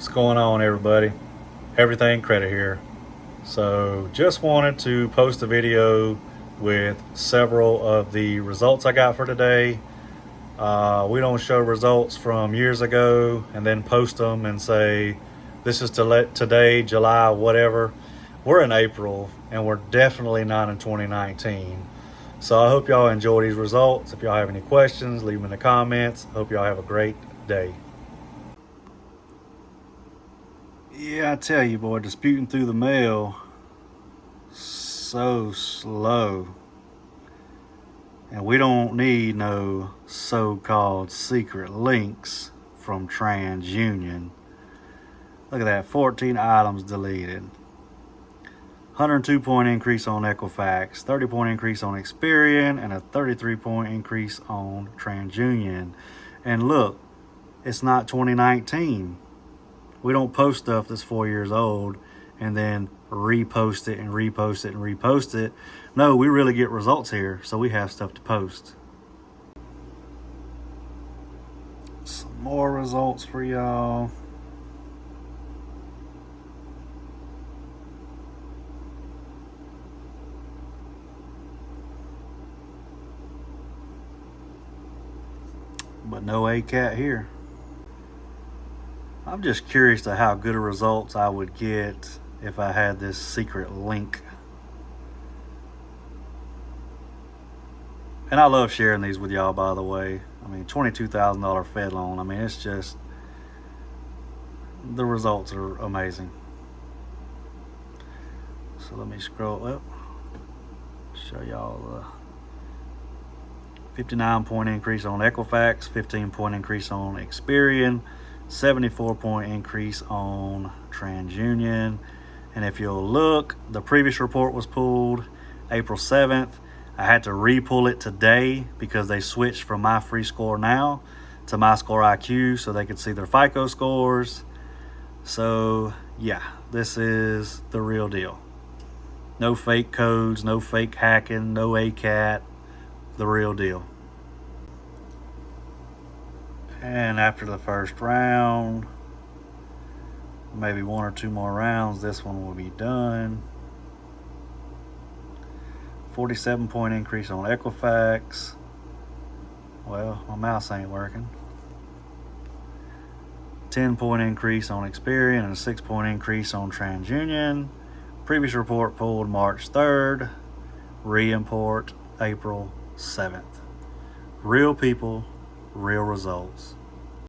What's going on, everybody? Everything Credit here. So just wanted to post a video with several of the results I got for today. We don't show results from years ago and then post them and say this is to let today, July, whatever. We're in April and we're definitely not in 2019. So I hope y'all enjoy these results. If y'all have any questions, leave them in the comments. Hope y'all have a great day. Yeah, I tell you, boy, disputing through the mail, so slow. And we don't need no so-called secret links from TransUnion. Look at that, 14 items deleted. 102-point increase on Equifax, 30-point increase on Experian, and a 33-point increase on TransUnion. And look, it's not 2019. We don't post stuff that's 4 years old and then repost it and repost it and repost it. No, we really get results here, so we have stuff to post. Some more results for y'all. But no ACAT here. I'm just curious to how good of results I would get if I had this secret link. And I love sharing these with y'all, by the way. I mean, $22,000 Fed loan. I mean, it's just, the results are amazing. So let me scroll up, show y'all the 59-point increase on Equifax, 15-point increase on Experian, 74-point increase on TransUnion. And if you'll look, the previous report was pulled April 7th. I had to re-pull it today because they switched from My Free Score Now to My Score IQ so they could see their FICO scores. So yeah, this is the real deal. No fake codes, no fake hacking, no ACAT, the real deal. And after the first round, maybe one or two more rounds, this one will be done. 47-point increase on Equifax. Well, my mouse ain't working. 10-point increase on Experian and a 6-point increase on TransUnion. Previous report pulled March 3rd. Re-import April 7th. Real people, real results.